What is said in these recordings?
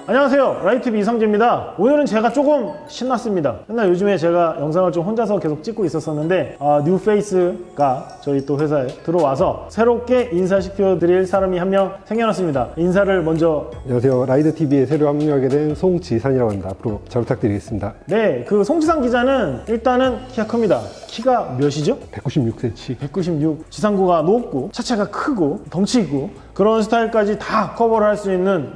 안녕하세요, 라이트비 이성재입니다. 오늘은 제가 조금 신났습니다. 맨날 요즘에 제가 영상을 좀 혼자서 계속 찍고 있었었는데 뉴페이스가 저희 또 회사에 들어와서 새롭게 인사시켜 드릴 사람이 한 명 생겨났습니다. 인사를 먼저. 안녕하세요, 라이드TV에 새로 합류하게 된 송지산이라고 합니다. 앞으로 잘 부탁드리겠습니다. 네, 그 송지산 기자는 일단은 키가 큽니다. 키가 몇이죠? 196cm. 196. 지상구가 높고 차체가 크고 덩치 있고 그런 스타일까지 다 커버를 할 수 있는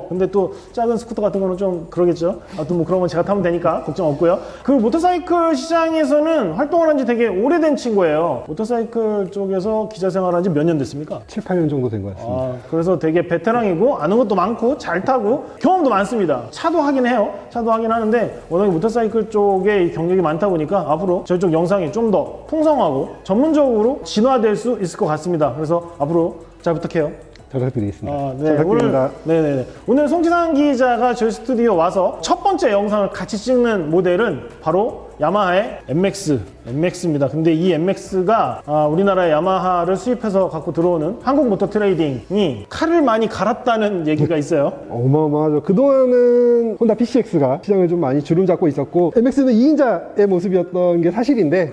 근데 또 작은 스쿠터 같은 거는 좀 그러겠죠. 아무튼 뭐 그런 건 제가 타면 되니까 걱정 없고요. 그 모터사이클 시장에서는 활동을 한 지 되게 오래된 친구예요. 모터사이클 쪽에서 기자 생활한 지 몇 년 됐습니까? 7, 8년 정도 된 것 같습니다. 그래서 되게 베테랑이고 아는 것도 많고 잘 타고 경험도 많습니다. 차도 하긴 해요. 차도 하긴 하는데 워낙에 모터사이클 쪽에 경력이 많다 보니까 앞으로 저희 쪽 영상이 좀 더 풍성하고 전문적으로 진화될 수 있을 것 같습니다. 그래서 앞으로 잘 부탁해요. 잘 부탁드리겠습니다. 네, 잘 부탁드립니다. 오늘 송지산 기자가 저희 스튜디오 와서 첫 번째 영상을 같이 찍는 모델은 바로 야마하의 MX입니다. 근데 이 MX가 우리나라에 야마하를 수입해서 갖고 들어오는 한국모터트레이딩이 칼을 많이 갈았다는 얘기가 있어요. 어마어마하죠. 그동안은 혼다 PCX가 시장을 좀 많이 주름잡고 있었고 MX는 2인자의 모습이었던 게 사실인데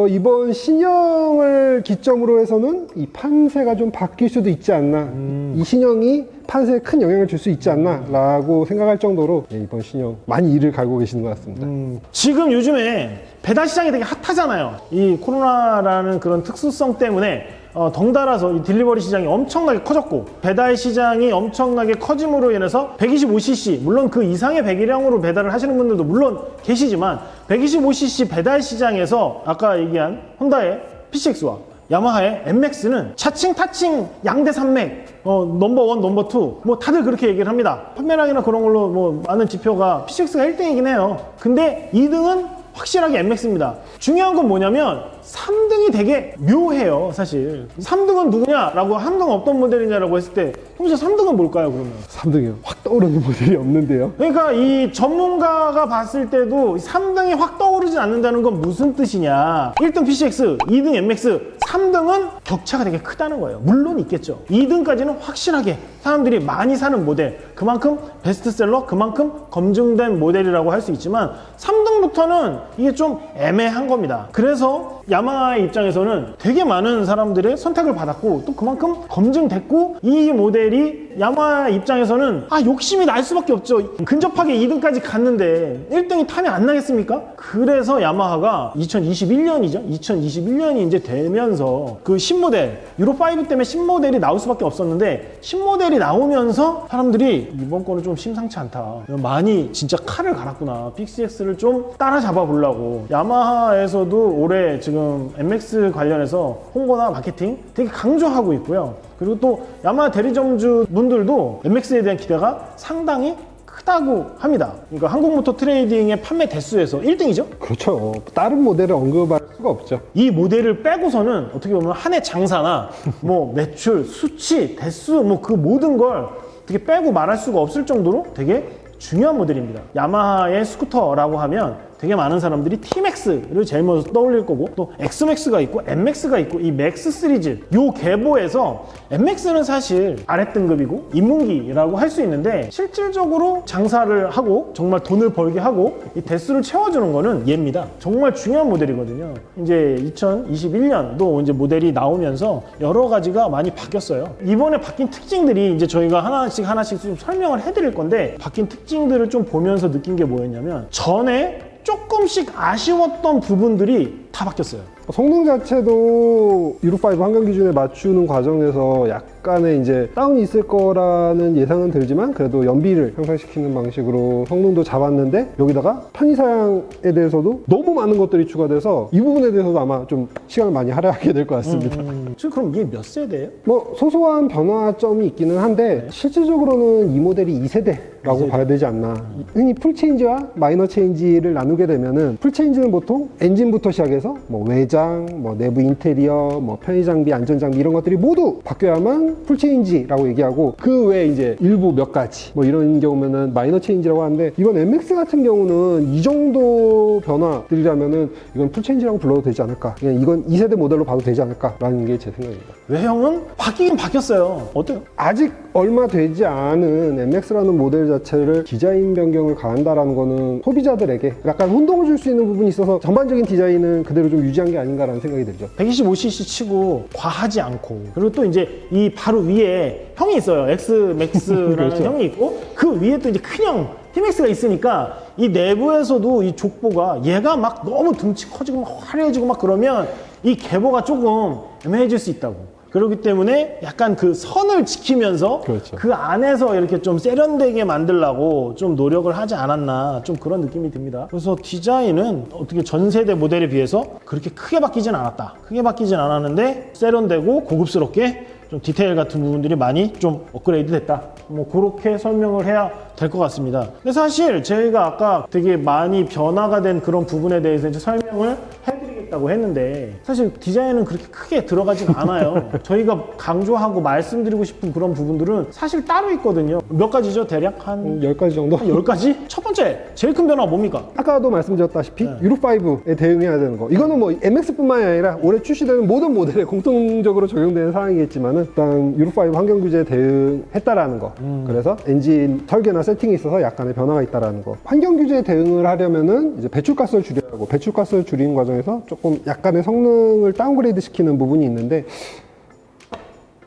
이번 신형을 기점으로 해서는 이 판세가 좀 바뀔 수도 있지 않나. 이 신형이 판세에 큰 영향을 줄 수 있지 않나 라고 생각할 정도로 이번 신형 많이 이를 갈고 계시는 것 같습니다. 지금 요즘에 배달 시장이 되게 핫하잖아요. 이 코로나라는 그런 특수성 때문에 덩달아서 이 딜리버리 시장이 엄청나게 커졌고 배달 시장이 엄청나게 커짐으로 인해서 125cc 물론 그 이상의 배기량으로 배달을 하시는 분들도 물론 계시지만 125cc 배달 시장에서 아까 얘기한 혼다의 PCX와 야마하의 MX는 차칭, 타칭, 양대 산맥, 넘버 1, 넘버 2, 뭐 다들 그렇게 얘기를 합니다. 판매량이나 그런 걸로 뭐 많은 지표가 PCX가 1등이긴 해요. 근데 2등은 확실하게 MX입니다. 중요한 건 뭐냐면 3등이 되게 묘해요, 사실. 3등은 누구냐라고 한등 없던 모델이냐라고 했을 때 형제 3등은 뭘까요, 그러면? 3등이요? 확 떠오르는 모델이 없는데요. 그러니까 이 전문가가 봤을 때도 3등이 확 떠오르지 않는다는 건 무슨 뜻이냐. 1등 PCX, 2등 MX, 3등은 격차가 되게 크다는 거예요. 물론 있겠죠. 2등까지는 확실하게 사람들이 많이 사는 모델, 그만큼 베스트셀러, 그만큼 검증된 모델이라고 할 수 있지만 3등부터는 이게 좀 애매한 겁니다. 그래서 야마하의 입장에서는 되게 많은 사람들의 선택을 받았고 또 그만큼 검증됐고 이 모델이 야마하 입장에서는 욕심이 날 수밖에 없죠. 근접하게 2등까지 갔는데 1등이 타면 안 나겠습니까? 그래서 야마하가 2021년이죠. 2021년이 이제 되면서 그 신모델 유로5 때문에 신모델이 나올 수밖에 없었는데 신모델이 나오면서 사람들이 이번 거는 좀 심상치 않다. 많이 진짜 칼을 갈았구나. PCX를 좀 따라잡아 보려고. 야마하에서도 올해 지금 MX 관련해서 홍보나 마케팅 되게 강조하고 있고요. 그리고 또 야마하 대리점주 분들도 MX에 대한 기대가 상당히 크다고 합니다. 그러니까 한국모터 트레이딩의 판매 대수에서 1등이죠? 그렇죠. 다른 모델을 언급할 수가 없죠. 이 모델을 빼고서는 어떻게 보면 한 해 장사나 뭐 매출, 수치, 대수 뭐 그 모든 걸 어떻게 빼고 말할 수가 없을 정도로 되게 중요한 모델입니다. 야마하의 스쿠터라고 하면 되게 많은 사람들이 T-MAX를 제일 먼저 떠올릴 거고 또 X-MAX가 있고 M-MAX가 있고 이 맥스 시리즈 요 계보에서 M-MAX는 사실 아랫등급이고 입문기라고 할 수 있는데 실질적으로 장사를 하고 정말 돈을 벌게 하고 이 대수를 채워주는 거는 얘입니다. 정말 중요한 모델이거든요. 이제 2021년도 이제 모델이 나오면서 여러 가지가 많이 바뀌었어요. 이번에 바뀐 특징들이 이제 저희가 하나씩 좀 설명을 해드릴 건데 바뀐 특징들을 좀 보면서 느낀 게 뭐였냐면 전에 조금씩 아쉬웠던 부분들이 다 바뀌었어요. 성능 자체도 유로5 환경 기준에 맞추는 과정에서 약간의 이제 다운이 있을 거라는 예상은 들지만 그래도 연비를 향상시키는 방식으로 성능도 잡았는데 여기다가 편의사양에 대해서도 너무 많은 것들이 추가돼서 이 부분에 대해서도 아마 좀 시간을 많이 할애하게 될 것 같습니다. 지금 그럼 이게 몇 세대예요? 뭐 소소한 변화점이 있기는 한데 실질적으로는 이 모델이 2세대라고 봐야 되지 않나. 흔히 풀체인지와 마이너 체인지를 나누게 되면은 풀체인지는 보통 엔진부터 시작해서 뭐 외장, 뭐 내부 인테리어, 뭐 편의장비, 안전장비 이런 것들이 모두 바뀌어야만 풀체인지라고 얘기하고 그 외에 이제 일부 몇 가지 뭐 이런 경우면은 마이너 체인지라고 하는데 이번 MX 같은 경우는 이 정도 변화들이라면은 이건 풀체인지라고 불러도 되지 않을까. 그냥 이건 2세대 모델로 봐도 되지 않을까라는 게 제 생각입니다. 외형은 바뀌긴 바뀌었어요. 어때요? 아직 얼마 되지 않은 MX라는 모델 자체를 디자인 변경을 가한다라는 거는 소비자들에게 약간 혼동을 줄 수 있는 부분이 있어서 전반적인 디자인은 그대로 좀 유지한 게 아닌가라는 생각이 들죠. 125cc 치고 과하지 않고, 그리고 또 이제 이 바로 위에 형이 있어요. Xmax라는 그렇죠. 형이 있고, 그 위에 또 이제 큰형 TMAX가 있으니까 이 내부에서도 이 족보가 얘가 막 너무 등치 커지고 막 화려해지고 막 그러면 이 계보가 조금 애매해질 수 있다고. 그렇기 때문에 약간 그 선을 지키면서 그렇죠. 그 안에서 이렇게 좀 세련되게 만들려고 좀 노력을 하지 않았나, 좀 그런 느낌이 듭니다. 그래서 디자인은 어떻게 전 세대 모델에 비해서 그렇게 크게 바뀌진 않았다. 크게 바뀌진 않았는데 세련되고 고급스럽게 좀 디테일 같은 부분들이 많이 좀 업그레이드 됐다. 뭐 그렇게 설명을 해야 될 것 같습니다. 근데 사실 저희가 아까 되게 많이 변화가 된 그런 부분에 대해서 이제 설명을 해드리겠다고 했는데, 사실 디자인은 그렇게 크게 들어가진 않아요. 저희가 강조하고 말씀드리고 싶은 그런 부분들은 사실 따로 있거든요. 몇 가지죠? 대략 한 10가지 정도? 10가지? 첫 번째, 제일 큰 변화가 뭡니까? 아까도 말씀드렸다시피 유로5에 대응해야 되는 거, 이거는 뭐 MX뿐만이 아니라 올해 출시되는 모든 모델에 공통적으로 적용되는 사항이겠지만은 일단 유로5 환경 규제에 대응했다라는 거, 그래서 엔진 설계나 세팅에 있어서 약간의 변화가 있다라는 거. 환경 규제에 대응을 하려면은 이제 배출가스를 줄여야 하고, 배출가스를 줄이는 과정에서 조금 약간의 성능을 다운그레이드 시키는 부분이 있는데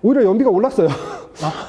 오히려 연비가 올랐어요.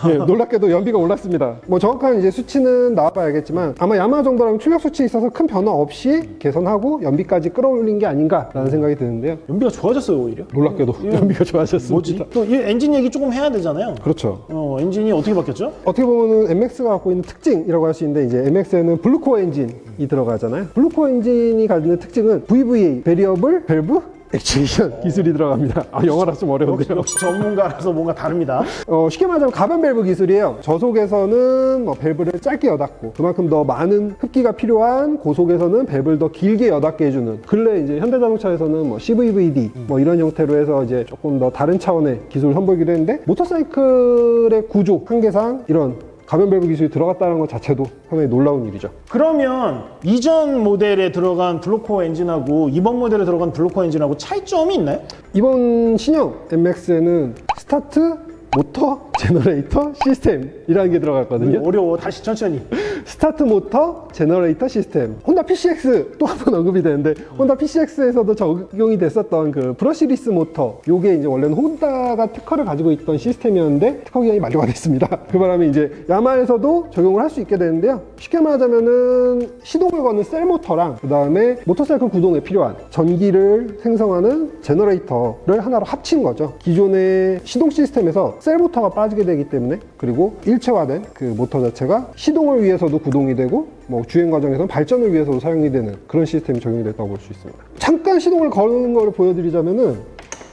네, 놀랍게도 연비가 올랐습니다. 뭐 정확한 이제 수치는 나와봐야겠지만 아마 야마 정도라면 출력 수치에 있어서 큰 변화 없이 개선하고 연비까지 끌어올린 게 아닌가라는 생각이 드는데요. 연비가 좋아졌어요, 오히려. 놀랍게도 연비가 좋아졌습니다. 뭐지? 또 이 엔진 얘기 조금 해야 되잖아요. 그렇죠. 엔진이 어떻게 바뀌었죠? 어떻게 보면은 MX가 갖고 있는 특징이라고 할 수 있는데, 이제 MX에는 블루코어 엔진이 들어가잖아요. 블루코어 엔진이 가지는 특징은 VVA, 베리어블 밸브 액추에이션 기술이 들어갑니다. 영어라 좀 어려운데요. 역시 전문가라서 뭔가 다릅니다. 쉽게 말하자면 가변 밸브 기술이에요. 저속에서는 뭐 밸브를 짧게 여닫고, 그만큼 더 많은 흡기가 필요한 고속에서는 밸브를 더 길게 여닫게 해주는, 근래 이제 현대자동차에서는 뭐 CVVD 뭐 이런 형태로 해서 이제 조금 더 다른 차원의 기술을 선보이기도 했는데, 모터사이클의 구조 한계상 이런 가변 밸브 기술이 들어갔다는 것 자체도 상당히 놀라운 일이죠. 그러면 이전 모델에 들어간 블루코어 엔진하고 이번 모델에 들어간 블루코어 엔진하고 차이점이 있나요? 이번 신형 MX에는 스타트, 모터, 제너레이터, 시스템이라는 게 들어갔거든요. 어려워. 다시 천천히. 스타트 모터, 제너레이터 시스템. 혼다 PCX 또 한 번 언급이 되는데, 혼다 PCX에서도 적용이 됐었던 그 브러시리스 모터, 요게 이제 원래는 혼다가 특허를 가지고 있던 시스템이었는데 특허 기간이 만료가 됐습니다. 그 바람에 이제 야마에서도 적용을 할 수 있게 되는데요. 쉽게 말하자면은 시동을 거는 셀 모터랑 그 다음에 모터사이클 구동에 필요한 전기를 생성하는 제너레이터를 하나로 합친 거죠. 기존의 시동 시스템에서 셀 모터가 빠지게 되기 때문에, 그리고 일체화된 그 모터 자체가 시동을 위해서도 구동이 되고 뭐 주행 과정에서는 발전을 위해서도 사용이 되는 그런 시스템이 적용이 됐다고 볼 수 있습니다. 잠깐 시동을 거는 걸 보여드리자면은,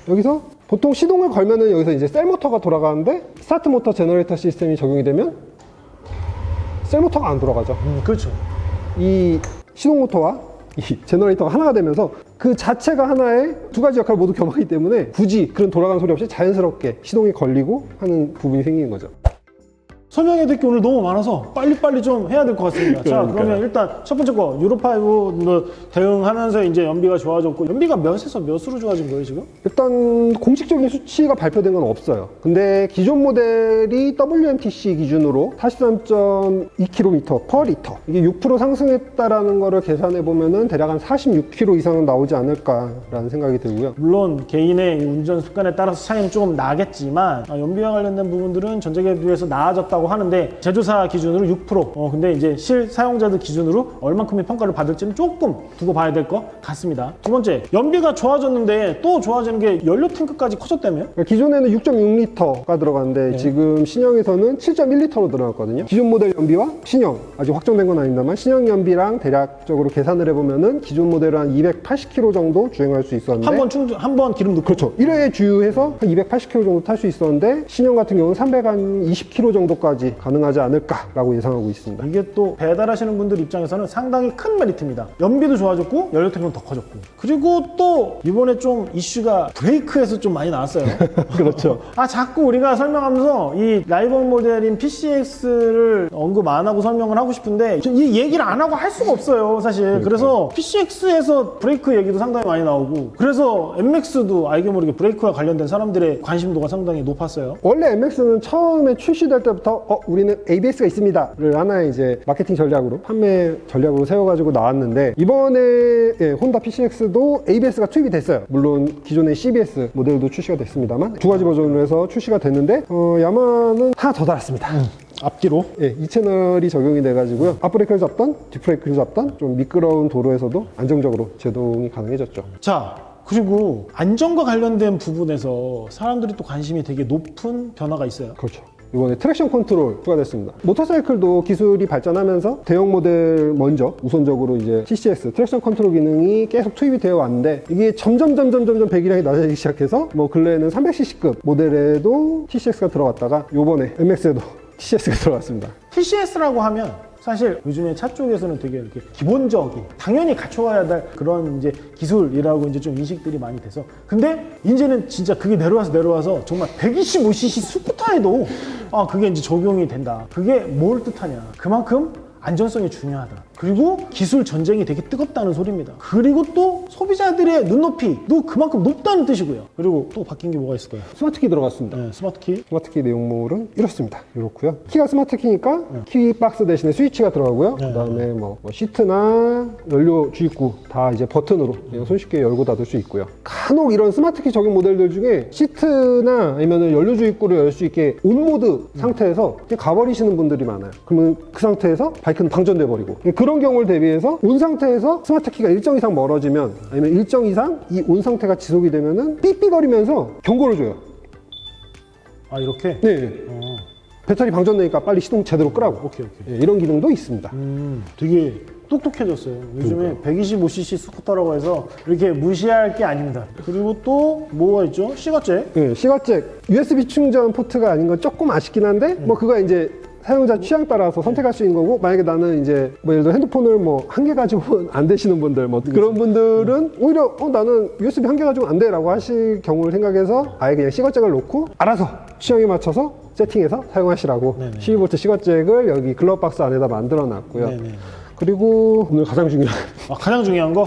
여기서 보통 시동을 걸면은 여기서 이제 셀 모터가 돌아가는데, 스타트 모터 제너레이터 시스템이 적용이 되면 셀 모터가 안 돌아가죠. 그렇죠. 이 시동 모터와 이 제너레이터가 하나가 되면서 그 자체가 하나의 두 가지 역할을 모두 겸하기 때문에 굳이 그런 돌아가는 소리 없이 자연스럽게 시동이 걸리고 하는 부분이 생기는 거죠. 설명해야 될 게 오늘 너무 많아서 빨리빨리 좀 해야 될 것 같습니다. 자, 그러면 일단 첫 번째 거, 유로5 뭐 대응하면서 이제 연비가 좋아졌고, 연비가 몇에서 몇으로 좋아진 거예요, 지금? 일단 공식적인 수치가 발표된 건 없어요. 근데 기존 모델이 WMTC 기준으로 43.2km per 리터, 이게 6% 상승했다라는 거를 계산해 보면은 대략 한 46km 이상은 나오지 않을까라는 생각이 들고요. 물론 개인의 운전 습관에 따라서 차이는 조금 나겠지만, 연비와 관련된 부분들은 전작에 비해서 나아졌다고 하는데, 제조사 기준으로 6%, 근데 이제 실 사용자들 기준으로 얼만큼의 평가를 받을지는 조금 두고 봐야 될 것 같습니다. 두 번째, 연비가 좋아졌는데 또 좋아지는 게 연료 탱크까지 커졌다며요? 그러니까 기존에는 6.6L가 들어갔는데 지금 신형에서는 7.1L로 들어갔거든요. 기존 모델 연비와 신형, 아직 확정된 건 아닙니다만 신형 연비랑 대략적으로 계산을 해보면은 기존 모델은 한 280km 정도 주행할 수 있었는데, 한 번 기름 넣고. 그렇죠. 1회에 주유해서 한 280km 정도 탈 수 있었는데, 신형 같은 경우는 320km 정도까지 정도까지 가능하지 않을까라고 예상하고 있습니다. 이게 또 배달하시는 분들 입장에서는 상당히 큰 메리트입니다. 연비도 좋아졌고 연료탱크는 더 커졌고, 그리고 또 이번에 좀 이슈가 브레이크에서 좀 많이 나왔어요. 그렇죠. 자꾸 우리가 설명하면서 이 라이벌 모델인 PCX를 언급 안 하고 설명을 하고 싶은데 이 얘기를 안 하고 할 수가 없어요, 사실. 그래서 PCX에서 브레이크 얘기도 상당히 많이 나오고, 그래서 MX도 알게 모르게 브레이크와 관련된 사람들의 관심도가 상당히 높았어요. 원래 MX는 처음에 출시될 때부터 우리는 ABS가 있습니다를 하나의 이제 마케팅 전략으로, 판매 전략으로 세워가지고 나왔는데, 이번에 혼다 PCX도 ABS가 투입이 됐어요. 물론 기존의 CBS 모델도 출시가 됐습니다만 두 가지 버전으로 해서 출시가 됐는데 야마는 하나 더 달았습니다. 앞뒤로. 이 채널이 적용이 돼가지고요, 앞브레이크를 잡던 뒷브레이크를 잡던 좀 미끄러운 도로에서도 안정적으로 제동이 가능해졌죠. 자, 그리고 안전과 관련된 부분에서 사람들이 또 관심이 되게 높은 변화가 있어요. 그렇죠. 이번에 트랙션 컨트롤 추가됐습니다. 모터사이클도 기술이 발전하면서 대형 모델 먼저 우선적으로 이제 TCS 트랙션 컨트롤 기능이 계속 투입이 되어 왔는데, 이게 점점 배기량이 낮아지기 시작해서 뭐 근래에는 300cc급 모델에도 TCS가 들어갔다가 요번에 MX에도 TCS가 들어갔습니다. TCS라고 하면 사실 요즘에 차 쪽에서는 되게 이렇게 기본적인, 당연히 갖춰와야 될 그런 이제 기술이라고 이제 좀 인식들이 많이 돼서, 근데 이제는 진짜 그게 내려와서 정말 125cc 스쿠터에도 그게 이제 적용이 된다. 그게 뭘 뜻하냐? 그만큼 안전성이 중요하다. 그리고 기술 전쟁이 되게 뜨겁다는 소리입니다. 그리고 또 소비자들의 눈높이도 그만큼 높다는 뜻이고요. 그리고 또 바뀐 게 뭐가 있을까요? 스마트키 들어갔습니다. 네, 스마트키. 스마트키 내용물은 이렇습니다. 이렇고요. 키가 스마트키니까 키박스 대신에 스위치가 들어가고요. 그다음에 뭐 시트나 연료 주입구 다 이제 버튼으로 손쉽게 열고 닫을 수 있고요. 간혹 이런 스마트키 적용 모델들 중에 시트나 아니면 연료 주입구를 열 수 있게 온 모드 상태에서 그냥 가버리시는 분들이 많아요. 그러면 그 상태에서 바이크는 방전돼 버리고, 그런 경우를 대비해서 온 상태에서 스마트키가 일정 이상 멀어지면, 아니면 일정 이상 이 온 상태가 지속이 되면은 삐삐거리면서 경고를 줘요. 이렇게? 네. 배터리 방전되니까 빨리 시동 제대로 끄라고. 오케이. 이런 기능도 있습니다. 되게 똑똑해졌어요. 요즘에 125cc 스쿠터라고 해서 이렇게 무시할 게 아닙니다. 그리고 또 뭐가 있죠? 시가잭. 네, 시가잭 USB 충전 포트가 아닌 건 조금 아쉽긴 한데, 뭐 그거 이제 사용자 취향 따라서 선택할 수 있는 거고, 만약에 나는 이제 뭐 예를 들어 핸드폰을 뭐 한 개 가지고는 안 되시는 분들, 뭐 그런 분들은 오히려 나는 USB 한 개 가지고 안 돼라고 하실 경우를 생각해서 아예 그냥 시거잭을 놓고 알아서 취향에 맞춰서 세팅해서 사용하시라고 12V 시거잭을 여기 글러박스 안에다 만들어 놨고요. 그리고 오늘 가장 중요한 가장 중요한 거?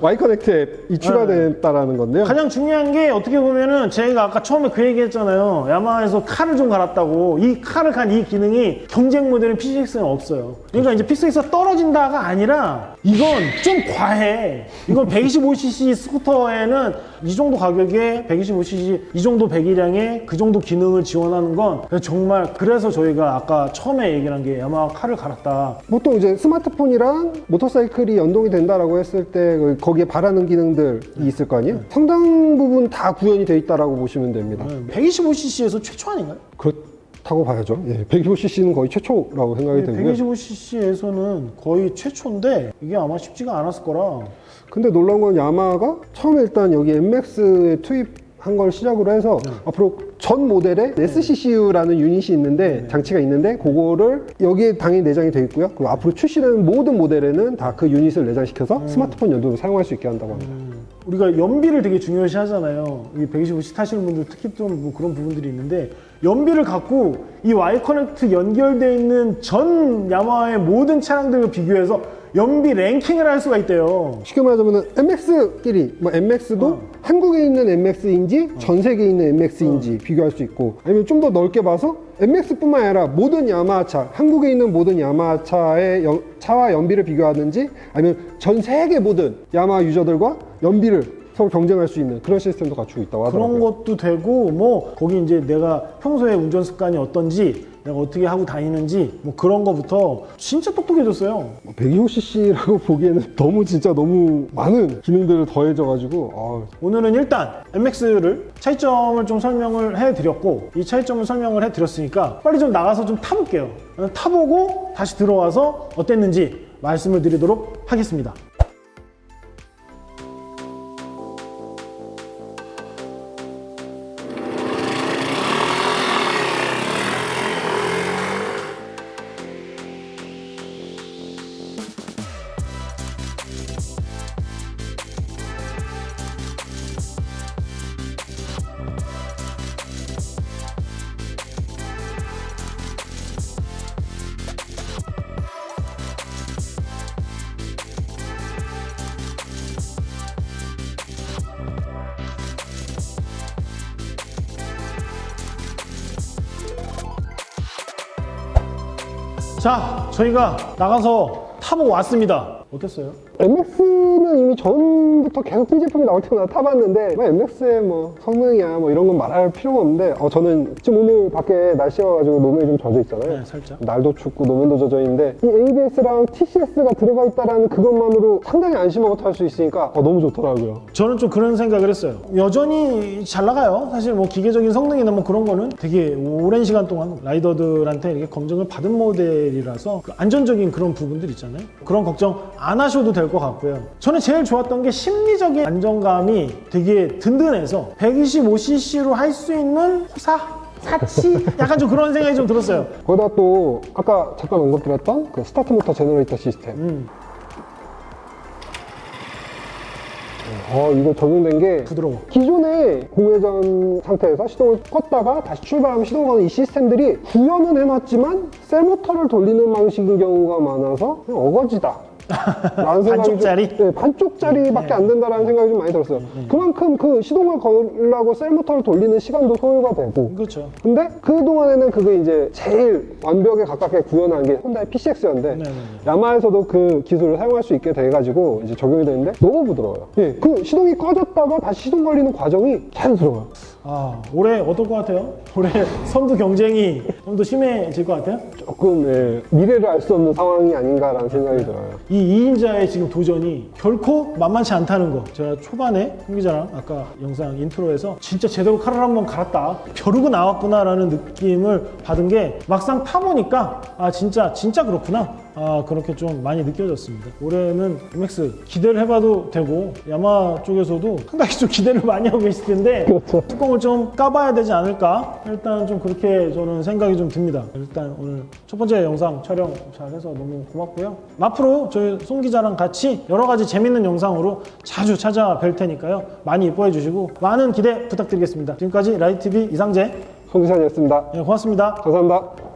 Y 커넥트 앱이 추가됐다라는 건데요. 가장 중요한 게 어떻게 보면은 제가 아까 처음에 그 얘기 했잖아요. 야마하에서 칼을 좀 갈았다고. 이 칼을 간 이 기능이 경쟁 모델은 PCX는 없어요. 그러니까 이제 PCX가 떨어진다가 아니라 이건 좀 과해. 이건 125cc 스쿠터에는 이 정도 가격에 125cc 이 정도 배기량에 그 정도 기능을 지원하는 건 정말, 그래서 저희가 아까 처음에 얘기를 한 게 야마하 칼을 갈았다. 보통 이제 스마트폰이랑 모터사이클이 연동이 된다라고 했을 때 거기에 바라는 기능들이 있을 거 아니에요? 상당 부분 다 구현이 돼 있다라고 보시면 됩니다. 125cc에서 최초 아닌가요? 그렇다고 봐야죠. 125cc는 거의 최초라고 생각이 되고요. 125cc에서는 거의 최초인데 이게 아마 쉽지가 않았을 거라. 근데 놀라운 건 야마하가 처음에 일단 여기 MX에 투입한 걸 시작으로 해서 앞으로 전 모델에 SCCU라는 유닛이 있는데, 장치가 있는데 그거를 여기에 당연히 내장이 되어 있고요. 그리고 앞으로 출시되는 모든 모델에는 다 그 유닛을 내장시켜서 스마트폰 연동을 사용할 수 있게 한다고 합니다. 우리가 연비를 되게 중요시 하잖아요. 이 125cc 타시는 분들 특히 좀 뭐 그런 부분들이 있는데, 연비를 갖고 이 Y 커넥트 연결되어 있는 전 야마하의 모든 차량들과 비교해서 연비 랭킹을 할 수가 있대요. 쉽게 말하자면 MX끼리, 뭐 MX도 한국에 있는 MX인지 전 세계에 있는 MX인지 비교할 수 있고, 아니면 좀 더 넓게 봐서 MX뿐만 아니라 모든 야마하 차, 한국에 있는 모든 야마하 차의 차와 연비를 비교하든지, 아니면 전 세계 모든 야마하 유저들과 연비를 서로 경쟁할 수 있는 그런 시스템도 갖추고 있다고 하더라고요. 그런 것도 되고, 뭐 거기 이제 내가 평소에 운전 습관이 어떤지, 내가 어떻게 하고 다니는지, 뭐 그런 거부터 진짜 똑똑해졌어요. 125cc라고 보기에는 너무 많은 기능들을 더해져가지고 오늘은 일단 MX를 차이점을 좀 설명을 해드렸고, 이 차이점을 설명을 해드렸으니까 빨리 좀 나가서 좀 타볼게요. 타보고 다시 들어와서 어땠는지 말씀을 드리도록 하겠습니다. 자, 저희가 나가서 타보고 왔습니다. 어땠어요? MX는 이미 전부터 계속 이 제품이 나올 때마다 타봤는데 뭐 MX의 뭐 성능이야 뭐 이런 건 말할 필요가 없는데 저는 지금 오늘 밖에 날씨가 가지고 노면이 좀 젖어 있잖아요. 네, 살짝. 날도 춥고 노면도 젖어 있는데 이 ABS랑 TCS가 들어가 있다라는 그것만으로 상당히 안심하고 탈 수 있으니까 너무 좋더라고요. 저는 좀 그런 생각을 했어요. 여전히 잘 나가요. 사실 뭐 기계적인 성능이나 뭐 그런 거는 되게 오랜 시간 동안 라이더들한테 이렇게 검증을 받은 모델이라서 그 안전적인 그런 부분들 있잖아요. 그런 걱정 안 하셔도 될 것 같고요. 저는 제일 좋았던 게 심리적인 안정감이 되게 든든해서 125cc로 할 수 있는 사치? 약간 좀 그런 생각이 좀 들었어요. 거기다 또 아까 잠깐 언급드렸던 그 스타트 모터 제너레이터 시스템. 이거 적용된 게 부드러워. 기존의 공회전 상태에서 시동을 껐다가 다시 출발하면 시동을 거는 이 시스템들이 구현은 해놨지만 셀모터를 돌리는 방식인 경우가 많아서 그냥 어거지다. 라는 생각이 반쪽짜리? 네, 반쪽짜리밖에 안 된다라는 생각이 좀 많이 들었어요. 그만큼 그 시동을 걸려고 셀모터를 돌리는 시간도 소요가 되고. 그렇죠. 근데 그동안에는 그게 이제 제일 완벽에 가깝게 구현한 게 혼다의 PCX였는데 네네네. 야마에서도 그 기술을 사용할 수 있게 돼가지고 이제 적용이 되는데 너무 부드러워요. 예, 그 시동이 꺼졌다가 다시 시동 걸리는 과정이 자연스러워요. 올해 어떨 것 같아요? 올해 선두 경쟁이 좀 더 심해질 것 같아요? 조금 미래를 알 수 없는 상황이 아닌가라는 생각이 들어요. 이 2인자의 지금 도전이 결코 만만치 않다는 거. 제가 초반에 홍 기자랑 아까 영상 인트로에서 진짜 제대로 칼을 한번 갈았다. 벼르고 나왔구나라는 느낌을 받은 게 막상 타보니까 진짜 그렇구나. 그렇게 좀 많이 느껴졌습니다. 올해는 MX 기대를 해봐도 되고 야마 쪽에서도 상당히 좀 기대를 많이 하고 계실 텐데 그렇죠. 뚜껑을 좀 까봐야 되지 않을까? 일단 좀 그렇게 저는 생각이 좀 듭니다. 일단 오늘 첫 번째 영상 촬영 잘해서 너무 고맙고요. 앞으로 저희 송 기자랑 같이 여러 가지 재밌는 영상으로 자주 찾아뵐 테니까요. 많이 이뻐해 주시고 많은 기대 부탁드리겠습니다. 지금까지 라이트비 이상재 송기찬이었습니다. 고맙습니다. 감사합니다.